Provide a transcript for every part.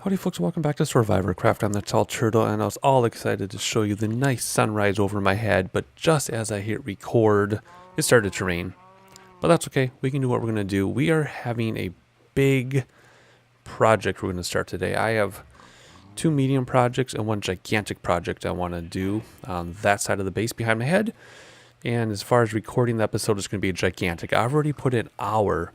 Howdy folks, welcome back to SoarvivorCraft. I'm the Tall Turtle, and I was all excited to show you the nice sunrise over my head, but just as I hit record, it started to rain. But that's okay, we can do what we're going to do. We are having a big project we're going to start today. I have two medium projects and one gigantic project I want to do on that side of the base behind my head. And as far as recording the episode, it's going to be gigantic. I've already put an hour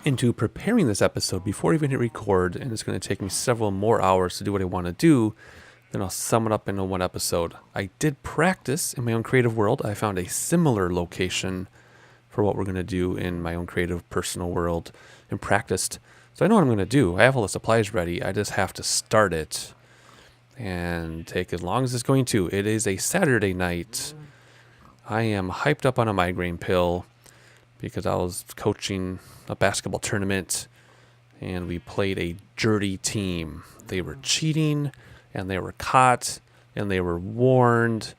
into preparing this episode before I even hit record, and it's going to take me several more hours to do what I want to do. Then I'll sum it up into one episode. I did practice in my own creative world. I found a similar location for what we're going to do in my own creative personal world and practiced. So I know what I'm going to do. I have all the supplies ready. I just have to start it and take as long as it's going to. It is a Saturday night. I am hyped up on a migraine pill because I was coaching a basketball tournament and we played a dirty team. They were cheating and they were caught and they were warned,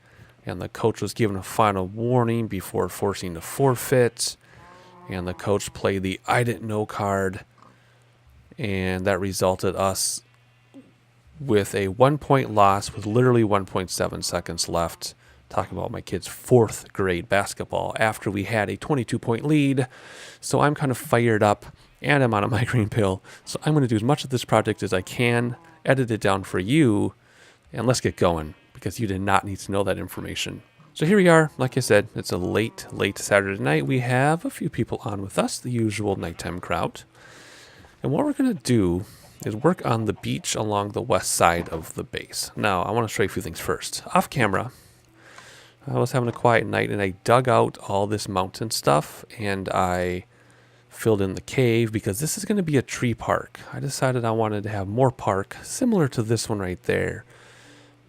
and the coach was given a final warning before forcing the forfeit, and the coach played the I didn't know card, and that resulted us with a 1-point loss with literally 1.7 seconds left. Talking about my kid's 4th grade basketball after we had a 22-point lead. So I'm kind of fired up and I'm on a migraine pill. So I'm going to do as much of this project as I can, edit it down for you, and let's get going because you did not need to know that information. So here we are. Like I said, it's a late Saturday night. We have a few people on with us, the usual nighttime crowd. And what we're going to do is work on the beach along the west side of the base. Now, I want to show you a few things first. Off camera, I was having a quiet night and I dug out all this mountain stuff and I filled in the cave because this is going to be a tree park. I decided I wanted to have more park similar to this one right there,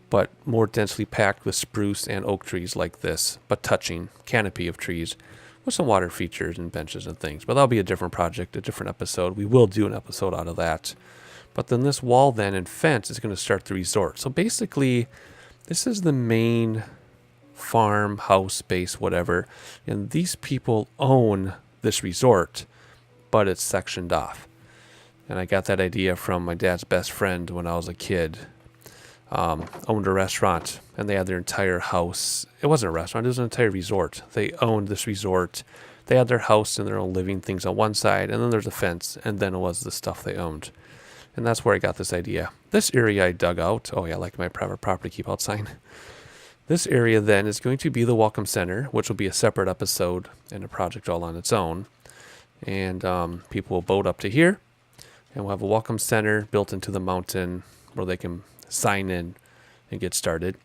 but more densely packed with spruce and oak trees like this, but touching canopy of trees with some water features and benches and things. But that'll be a different project, a different episode. We will do an episode out of that. But then this wall then and fence is going to start the resort. So basically, this is the main farm, house, base, whatever, and these people own this resort, but it's sectioned off. And I got that idea from my dad's best friend when I was a kid. Owned a restaurant, and they had their entire house. It wasn't a restaurant, it was an entire resort. They owned this resort. They had their house and their own living things on one side, and then there's a fence, and then it was the stuff they owned. And that's where I got this idea. This area I dug out. Oh yeah, like my private property keep out sign. This area then is going to be the Welcome Center, which will be a separate episode and a project all on its own. And people will boat up to here, and we'll have a Welcome Center built into the mountain where they can sign in and get started.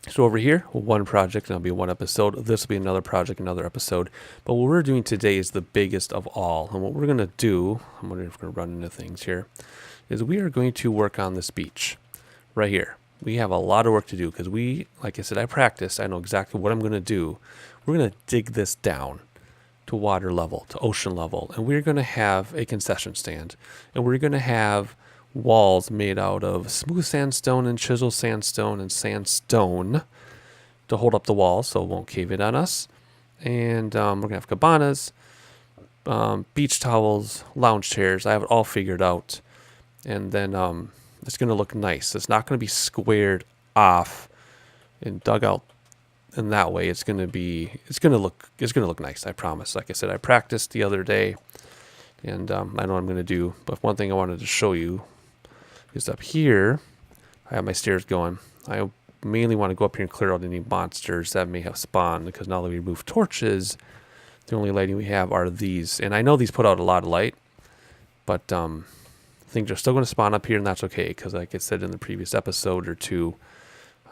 So over here, one project, and it'll be one episode. This will be another project, another episode. But what we're doing today is the biggest of all. And what we're going to do, I'm wondering if we're going to run into things here, is we are going to work on this beach right here. We have a lot of work to do because like I said, I practiced. I know exactly what I'm going to do. We're going to dig this down to water level, to ocean level. And we're going to have a concession stand. And we're going to have walls made out of smooth sandstone and chisel sandstone and sandstone to hold up the walls so it won't cave in on us. And we're going to have cabanas, beach towels, lounge chairs. I have it all figured out. And then it's going to look nice. It's not going to be squared off and dug out in that way. It's going to look nice. I promise. Like I said, I practiced the other day, and I know what I'm going to do. But one thing I wanted to show you is up here. I have my stairs going. I mainly want to go up here and clear out any monsters that may have spawned, because now that we remove torches, the only lighting we have are these. And I know these put out a lot of light, but things are still going to spawn up here, and that's okay, because like I said in the previous episode or two,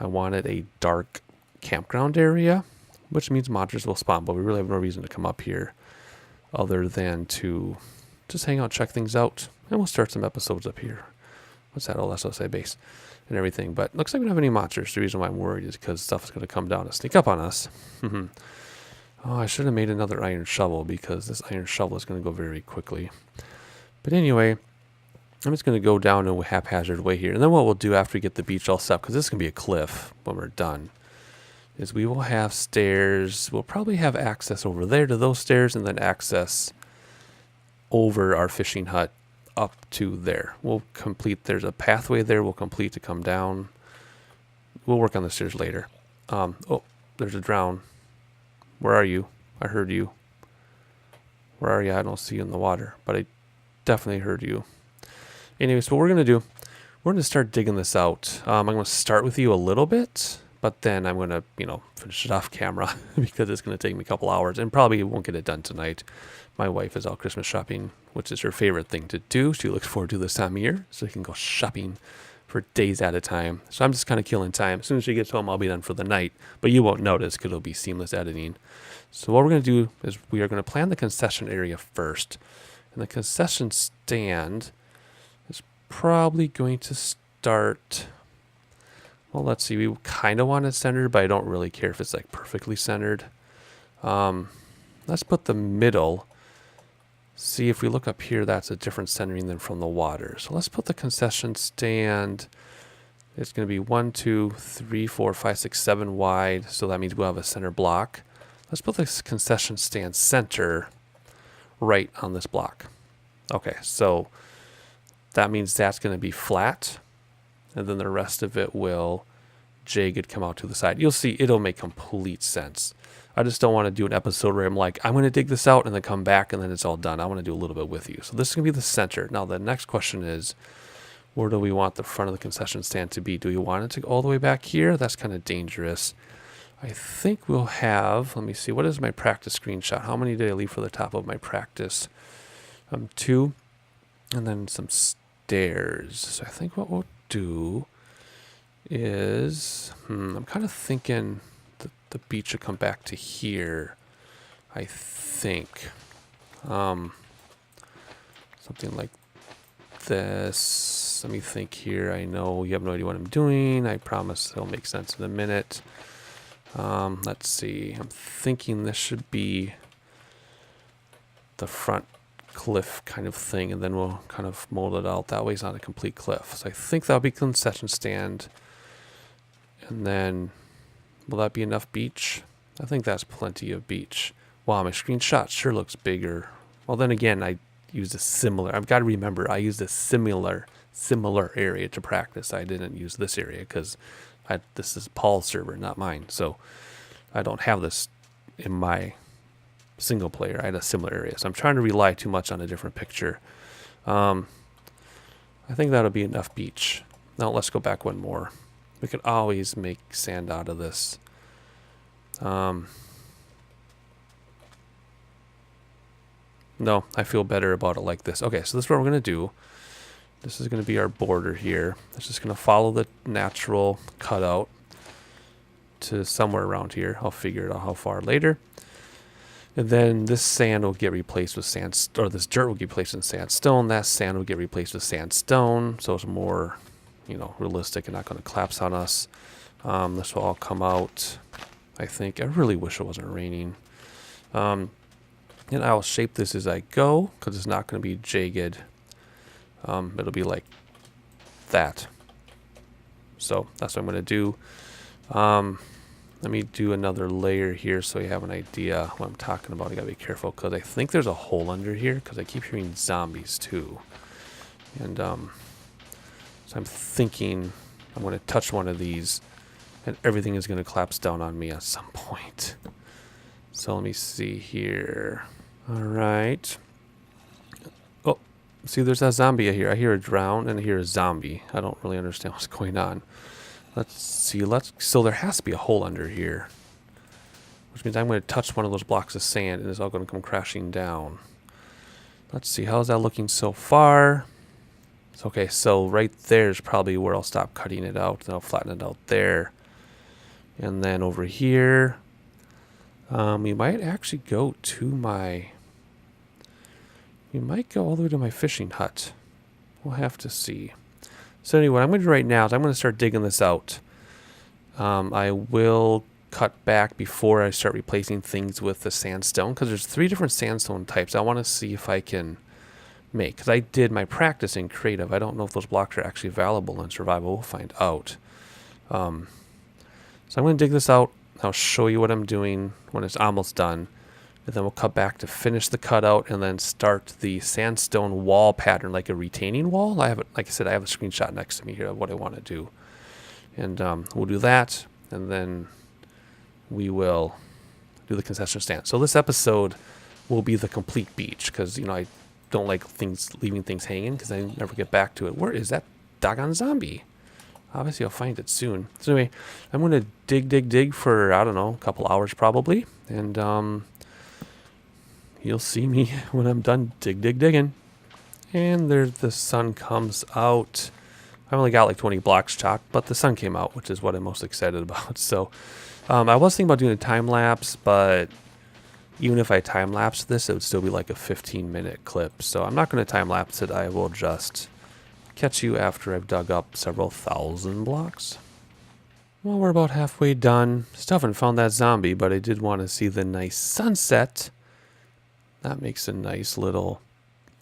I wanted a dark campground area, which means monsters will spawn, but we really have no reason to come up here other than to just hang out, check things out, and we'll start some episodes up here. What's that? Oh, that's outside base and everything, but looks like we don't have any monsters. The reason why I'm worried is because stuff is going to come down and sneak up on us. Oh, I should have made another iron shovel, because this iron shovel is going to go very quickly. But anyway, I'm just going to go down in a haphazard way here. And then what we'll do after we get the beach all set up, because this is going to be a cliff when we're done, is we will have stairs. We'll probably have access over there to those stairs, and then access over our fishing hut up to there. We'll complete, there's a pathway there, we'll complete to come down. We'll work on the stairs later. Oh, there's a drown. Where are you? I heard you. Where are you? I don't see you in the water, but I definitely heard you. Anyways, what we're going to do, we're going to start digging this out. I'm going to start with you a little bit, but then I'm going to, finish it off camera because it's going to take me a couple hours and probably won't get it done tonight. My wife is out Christmas shopping, which is her favorite thing to do. She looks forward to this time of year, so she can go shopping for days at a time. So I'm just kind of killing time. As soon as she gets home, I'll be done for the night, but you won't notice because it'll be seamless editing. So what we're going to do is we are going to plan the concession area first. And the concession stand is probably going to start, well, let's see, we kind of want it centered, but I don't really care if it's like perfectly centered. Let's put the middle. See, if we look up here, that's a different centering than from the water. So let's put the concession stand. It's going to be 1, 2, 3, 4, 5, 6, 7 wide. So that means we'll have a center block. Let's put this concession stand center right on this block. Okay, so that means that's going to be flat. And then the rest of it will jagged come out to the side. You'll see it'll make complete sense. I just don't want to do an episode where I'm like, I'm going to dig this out and then come back and then it's all done. I want to do a little bit with you. So this is going to be the center. Now the next question is, where do we want the front of the concession stand to be? Do we want it to go all the way back here? That's kind of dangerous. I think we'll have, let me see, what is my practice screenshot? How many did I leave for the top of my practice? 2, and then some stairs. So I think what we'll do is, I'm kind of thinking the beach should come back to here, I think. Something like this. Let me think here. I know you have no idea what I'm doing. I promise it'll make sense in a minute. Let's see. I'm thinking this should be the front cliff kind of thing, and then we'll kind of mold it out. That way it's not a complete cliff. So I think that'll be concession stand. And then, will that be enough beach? I think that's plenty of beach. Wow, my screenshot sure looks bigger. Well, then again, I used a similar, I've got to remember, I used a similar area to practice. I didn't use this area because this is Paul's server, not mine. So I don't have this in my single player. I had a similar area. So I'm trying to rely too much on a different picture. I think that'll be enough beach. Now let's go back one more. We could always make sand out of this. No, I feel better about it like this. Okay, so this is what we're going to do. This is going to be our border here. It's just going to follow the natural cutout to somewhere around here. I'll figure it out how far later. And then this sand will get replaced with sand, or this dirt will get replaced with sandstone. That sand will get replaced with sandstone. So it's more, realistic and not going to collapse on us. This will all come out, I think. I really wish it wasn't raining. And I'll shape this as I go because it's not going to be jagged. It'll be like that. So that's what I'm going to do. Let me do another layer here so you have an idea what I'm talking about. I got to be careful because I think there's a hole under here because I keep hearing zombies too. And so I'm thinking I'm going to touch one of these and everything is going to collapse down on me at some point. So let me see here. All right. Oh, see, there's that zombie here. I hear a drown and I hear a zombie. I don't really understand what's going on. Let's see. So there has to be a hole under here, which means I'm going to touch one of those blocks of sand and it's all going to come crashing down. Let's see. How's that looking so far? It's okay. So right there is probably where I'll stop cutting it out. And I'll flatten it out there. And then over here, we might actually go to my... We might go all the way to my fishing hut. We'll have to see. So anyway, what I'm going to do right now is I'm going to start digging this out. I will cut back before I start replacing things with the sandstone because there's 3 different sandstone types I want to see if I can make. Because I did my practice in creative. I don't know if those blocks are actually valuable in survival. We'll find out. So I'm going to dig this out. I'll show you what I'm doing when it's almost done. And then we'll cut back to finish the cutout and then start the sandstone wall pattern, like a retaining wall. I have it, like I said, I have a screenshot next to me here of what I want to do. And we'll do that, and then we will do the concession stand. So this episode will be the complete beach, because, you know, I don't like leaving things hanging, because I never get back to it. Where is that doggone zombie? Obviously, I'll find it soon. So anyway, I'm going to dig for, I don't know, a couple hours probably. And you'll see me when I'm done digging. And there the sun comes out. I only got like 20 blocks chopped, but the sun came out, which is what I'm most excited about. So I was thinking about doing a time lapse, but even if I time lapse this, it would still be like a 15-minute clip. So I'm not going to time lapse it. I will just catch you after I've dug up several thousand blocks. Well, we're about halfway done. Still haven't found that zombie, but I did want to see the nice sunset. That makes a nice little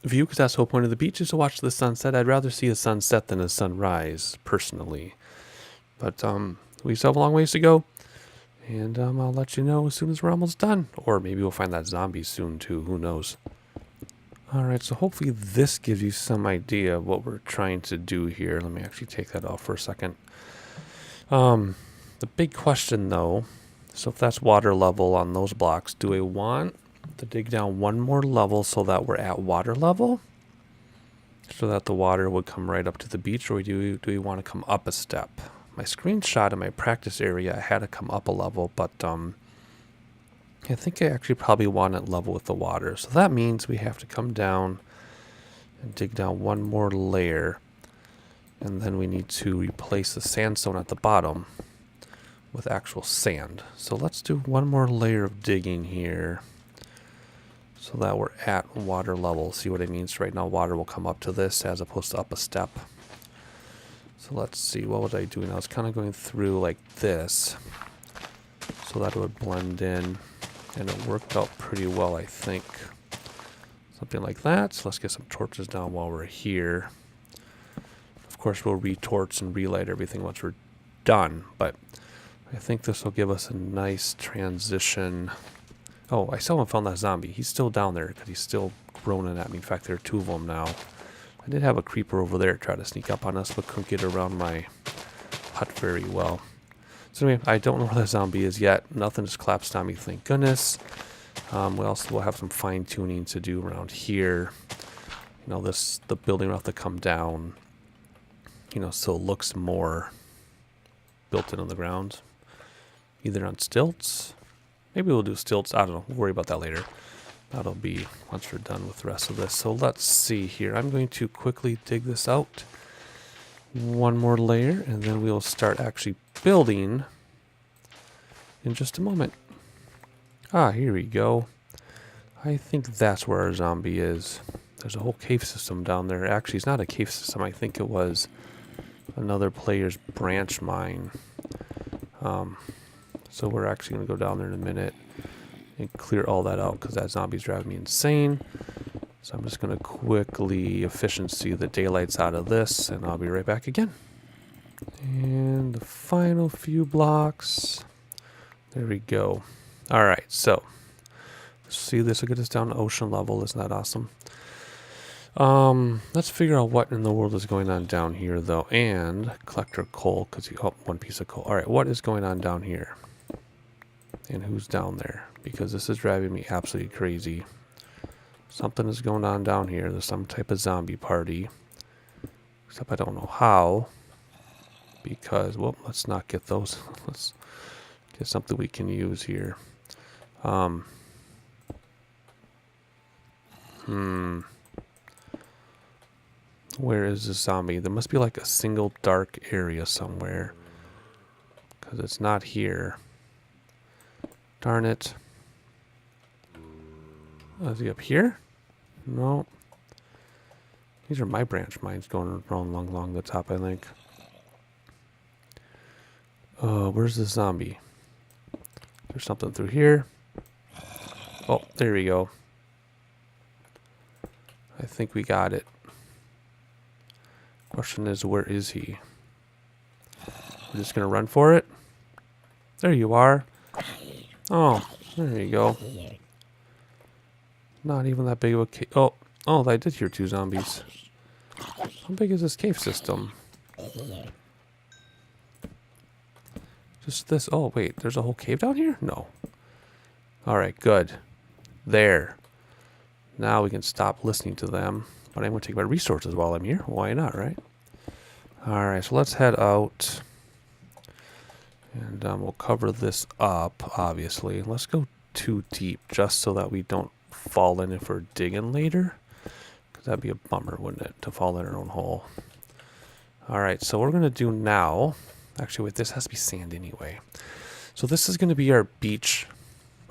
view, because that's the whole point of the beach, is to watch the sunset. I'd rather see a sunset than a sunrise, personally. But we still have a long ways to go. And I'll let you know as soon as we're almost done. Or maybe we'll find that zombie soon, too. Who knows? Alright, so hopefully this gives you some idea of what we're trying to do here. Let me actually take that off for a second. The big question, though, so if that's water level on those blocks, do I want to dig down one more level so that we're at water level? So that the water would come right up to the beach, or do we want to come up a step? My screenshot in my practice area, I had to come up a level, but I think I actually probably want it level with the water. So that means we have to come down and dig down one more layer. And then we need to replace the sandstone at the bottom with actual sand. So let's do one more layer of digging here so that we're at water level. See what I mean? So right now water will come up to this as opposed to up a step. So let's see, what was I doing? I was kind of going through like this so that it would blend in. And it worked out pretty well, I think. Something like that. So let's get some torches down while we're here. Of course, we'll retorch and relight everything once we're done. But I think this will give us a nice transition. Oh, I still haven't found that zombie. He's still down there because he's still groaning at me. In fact, there are two of them now. I did have a creeper over there try to sneak up on us, but couldn't get around my hut very well. So anyway, I don't know where the zombie is yet. Nothing just collapsed on me, thank goodness. We also will have some fine tuning to do around here. You know, the building will have to come down, you know, so it looks more built into the ground. Either on stilts. Maybe we'll do stilts. I don't know. We'll worry about that later. That'll be once we're done with the rest of this. So let's see here. I'm going to quickly dig this out. One more layer, and then we'll start actually building in just a moment. Ah, here we go. I think that's where our zombie is. There's a whole cave system down there. Actually, it's not a cave system. I think it was another player's branch mine. So we're actually going to go down there in a minute and clear all that out because that zombie's driving me insane. So I'm just going to quickly efficiency the daylights out of this, and I'll be right back again. And the final few blocks. There we go. All right, so see, this will get us down to ocean level. Isn't that awesome? Let's figure out what in the world is going on down here, though. And collector coal, because you one piece of coal. All right, what is going on down here? And who's down there? Because this is driving me absolutely crazy. Something is going on down here. There's some type of zombie party. Except I don't know how. Because, well, let's not get those. Let's get something we can use here. Where is this zombie? There must be like a single dark area somewhere. Because it's not here. Darn it. Oh, is he up here? No. These are my branch mines going along the top, I think. Where's the zombie? There's something through here. Oh, there we go. I think we got it. Question is, where is he? We're just gonna run for it. There you are. Oh, there you go. Not even that big of a cave. Oh, oh, I did hear 2 zombies. How big is this cave system? Just this. Oh, wait. There's a whole cave down here? No. Alright, good. There. Now we can stop listening to them. But I'm going to take my resources while I'm here. Why not, right? Alright, so let's head out. And we'll cover this up, obviously. Let's go too deep, just so that we don't fall in if we're digging later. Because that'd be a bummer, wouldn't it? To fall in our own hole. Alright, so what we're going to do now... Actually, wait, this has to be sand anyway. So this is going to be our beach.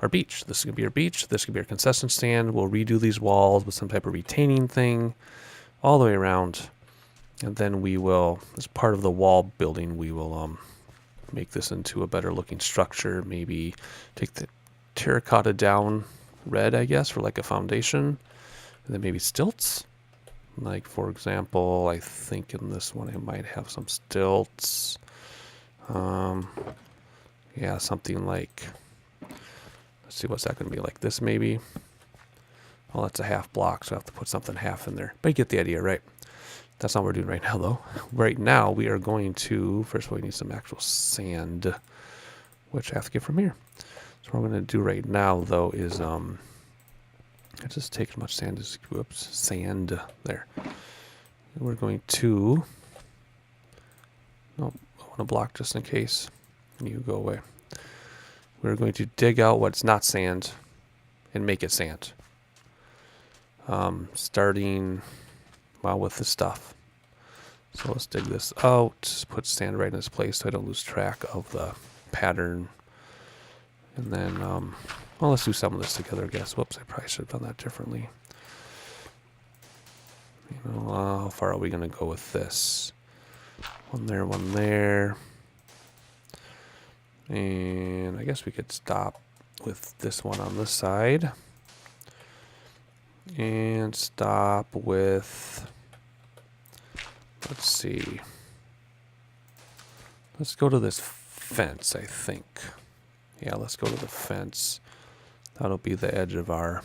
This is going to be our beach. This could be our concession stand. We'll redo these walls with some type of retaining thing all the way around. And then we will, as part of the wall building, we will make this into a better looking structure. Maybe take the terracotta down red, I guess, for like a foundation. And then maybe stilts. Like, for example, I think in this one I might have some stilts. Yeah, something like, let's see, what's that going to be, like this maybe? Well, that's a half block, so I have to put something half in there. But you get the idea, right? That's not what we're doing right now, though. Right now, we are going to, first of all, we need some actual sand, which I have to get from here. So what we're going to do right now, though, is, I just take as much sand as, whoops, sand, there. And we're going to, no, I want to block just in case. You go away. We're going to dig out what's not sand and make it sand. Starting, well, with the stuff. So let's dig this out, put sand right in its place so I don't lose track of the pattern. And then, well, let's do some of this together, I guess. Whoops, I probably should have done that differently. You know, how far are we going to go with this? One there, one there. And I guess we could stop with this one on this side. And stop with, let's see. Let's go to this fence, I think. Yeah, let's go to the fence. That'll be the edge of our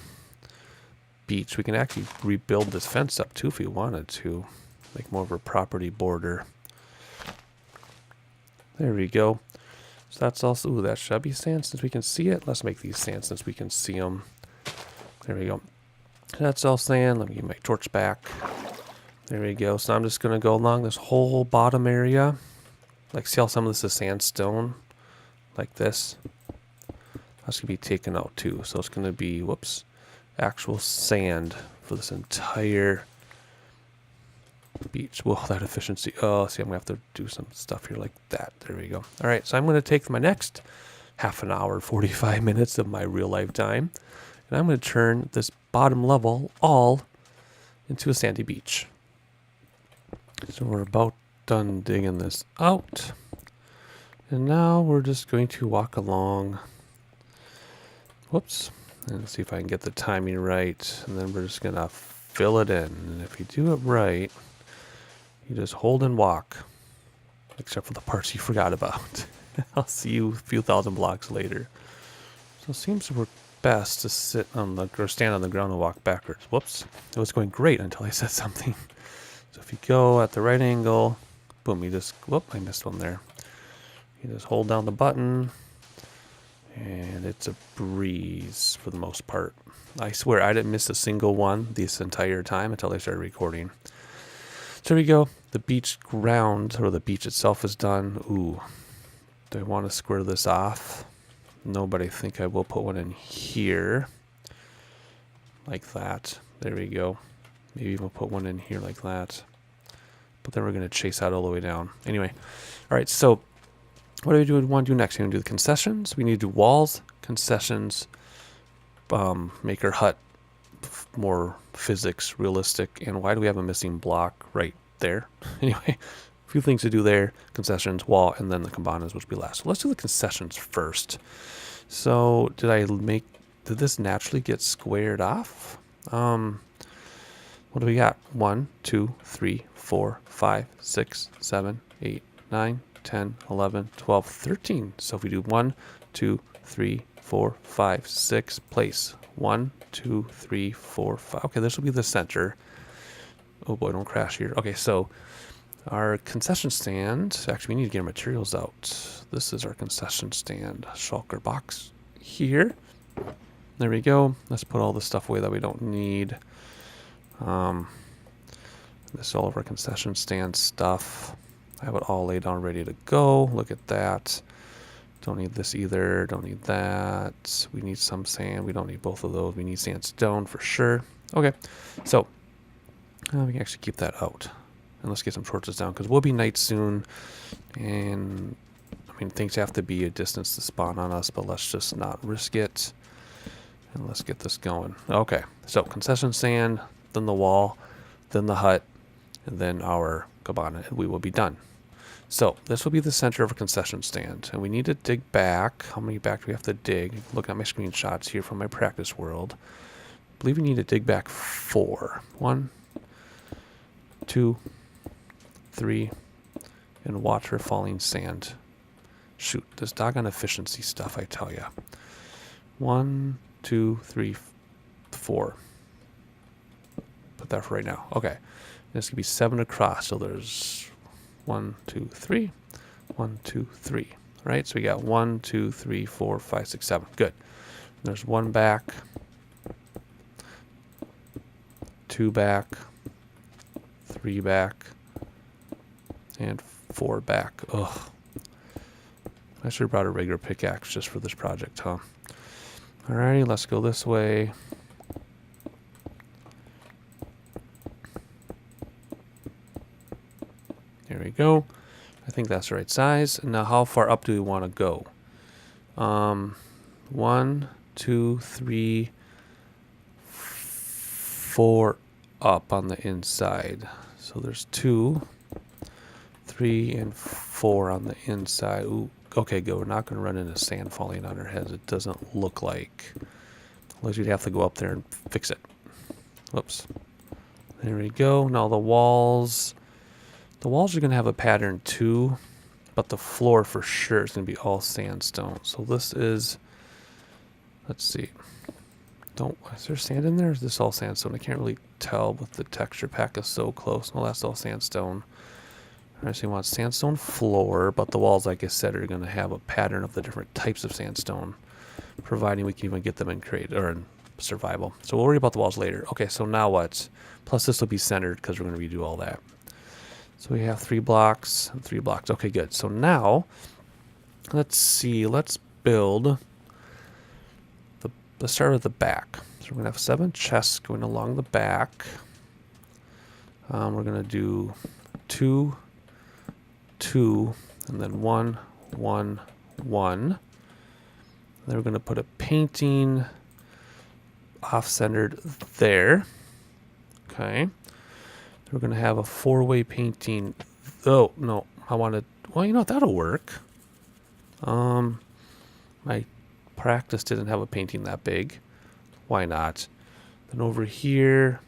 beach. We can actually rebuild this fence up too if we wanted to. Make more of a property border. There we go. So that's also, ooh, that should be sand since we can see it. Let's make these sand since we can see them. There we go. That's all sand. Let me get my torch back. There we go. So I'm just going to go along this whole bottom area. Like, see how some of this is sandstone? Like this. That's going to be taken out too. So it's going to be, whoops, actual sand for this entire beach. Well, that efficiency. Oh, see, I'm going to have to do some stuff here like that. There we go. All right, so I'm going to take my next half an hour, 45 minutes of my real life time, and I'm going to turn this bottom level all into a sandy beach. So we're about done digging this out. And now we're just going to walk along. Whoops. And see if I can get the timing right. And then we're just going to fill it in. And if you do it right, you just hold and walk. Except for the parts you forgot about. I'll see you a few thousand blocks later. So it seems to work best to sit on the, or stand on the ground and walk backwards. Whoops. It was going great until I said something. So if you go at the right angle, boom, you just, whoop, I missed one there. You just hold down the button, and it's a breeze for the most part. I swear I didn't miss a single one this entire time until I started recording. So there we go. The beach ground, or the beach itself is done. Ooh, do I want to square this off? No, but I think I will put one in here. Like that. There we go. Maybe we'll put one in here like that. But then we're going to chase out all the way down. Anyway. All right, so what do we want to do next? We're going to do the concessions. We need to do walls, concessions, make our hut more physics realistic. And why do we have a missing block right there? Anyway, a few things to do there. Concessions, wall, and then the cabanas, which will be last. So let's do the concessions first. So did this naturally get squared off? What do we got? 1, 2, 3, 4, 5, 6, 7, 8, 9, 10, 11, 12, 13. So if we do 1, 2, 3, 4, 5, 6. Place. 1, 2, 3, 4, 5. Okay, this will be the center. Oh boy, don't crash here. Okay, so our concession stand. Actually, we need to get our materials out. This is our concession stand. Shulker box here. There we go. Let's put all the stuff away that we don't need. This is all of our concession stand stuff. I have it all laid down ready to go. Look at that. Don't need this either. Don't need that. We need some sand. We don't need both of those. We need sandstone for sure. Okay, so we can actually keep that out. And let's get some torches down because we'll be night soon. And I mean, things have to be a distance to spawn on us, but let's just not risk it. And let's get this going. Okay, so concession stand, then the wall, then the hut, and then our cabana, and we will be done. So this will be the center of a concession stand, and we need to dig back. How many back do we have to dig? Look at my screenshots here from my practice world. I believe we need to dig back 4. 1, 2, 3, and water falling sand. Shoot, this doggone efficiency stuff, I tell ya. 1, 2, 3, 4. Put that for right now. Okay. This could be 7 across. So there's 1, 2, 3. 1, 2, 3. Right? So we got 1, 2, 3, 4, 5, 6, 7. Good. There's 1 back. 2 back. 3 back. And 4 back. Ugh. I should have brought a regular pickaxe just for this project, huh? Alrighty, let's go this way. There we go. I think that's the right size. Now, how far up do we want to go? 1, 2, 3, 4 up on the inside. So there's 2, 3, and 4 on the inside. Ooh, okay, good. We're not going to run into sand falling on our heads. It doesn't look like. Otherwise, you'd have to go up there and fix it. Whoops. There we go. Now the walls. The walls are going to have a pattern too, but the floor for sure is going to be all sandstone. So this is, let's see. Is there sand in there? Or is this all sandstone? I can't really tell with the texture pack is so close. No, that's all sandstone. All right, so you want sandstone floor, but the walls, like I said, are going to have a pattern of the different types of sandstone, providing we can even get them in in survival. So we'll worry about the walls later. Okay, so now what? Plus this will be centered because we're going to redo all that. So we have 3 blocks and 3 blocks. Okay, good. So now, let's see. Let's build. Let's start with the back. So we're going to have 7 chests going along the back. We're going to do 2, 2, and then 1, 1, 1. Then we're going to put a painting off-centered there. Okay. We're going to have a 4-way painting. Oh, no. I wanted... Well, you know what? That'll work. My practice didn't have a painting that big. Why not? Then over here,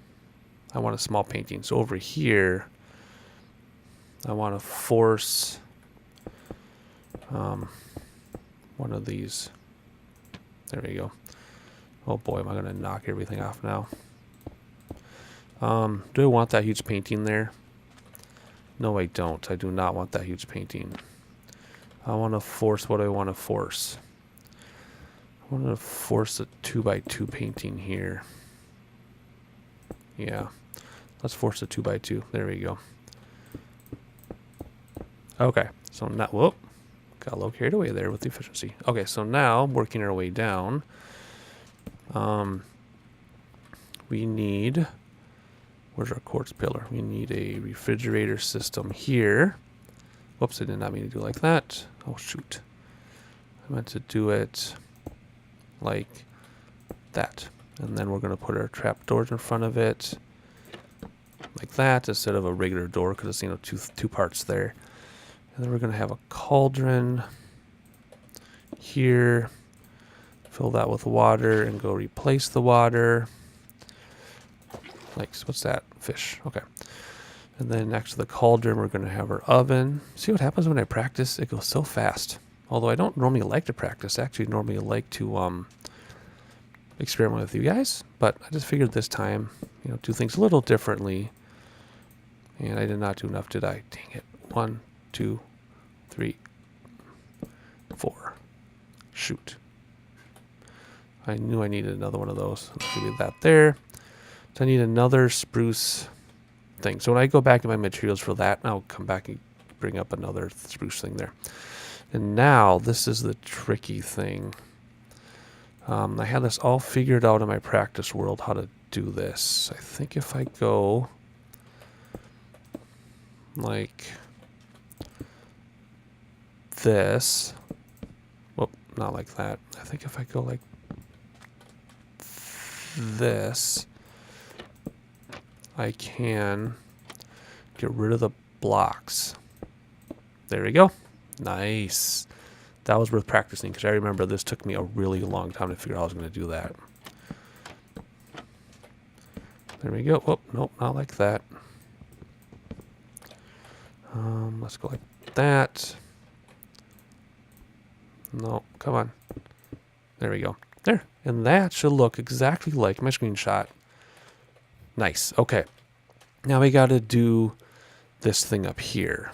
I want a small painting. So over here, I want to force one of these. There we go. Oh boy, am I going to knock everything off now. Do I want that huge painting there? No, I don't. I do not want that huge painting. I want to force what I want to force. I want to force a 2x2 painting here. Yeah. Let's force a 2x2. There we go. Okay. So now, whoop. Got a little carried away there with the efficiency. Okay, so now, working our way down, we need... Where's our quartz pillar? We need a refrigerator system here. Whoops, I did not mean to do like that. Oh, shoot. I meant to do it like that. And then we're going to put our trap doors in front of it like that instead of a regular door because it's, you know, two parts there. And then we're going to have a cauldron here. Fill that with water and go replace the water. Like, what's that? Fish. Okay. And then next to the cauldron, we're going to have our oven. See what happens when I practice? It goes so fast. Although I don't normally like to practice. I actually normally like to experiment with you guys. But I just figured this time, you know, do things a little differently. And I did not do enough, did I? Dang it. 1, 2, 3, 4. Shoot. I knew I needed another one of those. Let's give me that there. So I need another spruce thing. So when I go back in my materials for that, I'll come back and bring up another spruce thing there. And now this is the tricky thing. I had this all figured out in my practice world how to do this. I think if I go like this, well, not like that. I think if I go like this, I can get rid of the blocks. There we go. Nice. That was worth practicing because I remember this took me a really long time to figure out how I was going to do that. There we go. Oh, nope, not like that. Let's go like that. No, come on. There we go. There. And that should look exactly like my screenshot. Nice. Okay. Now we got to do this thing up here.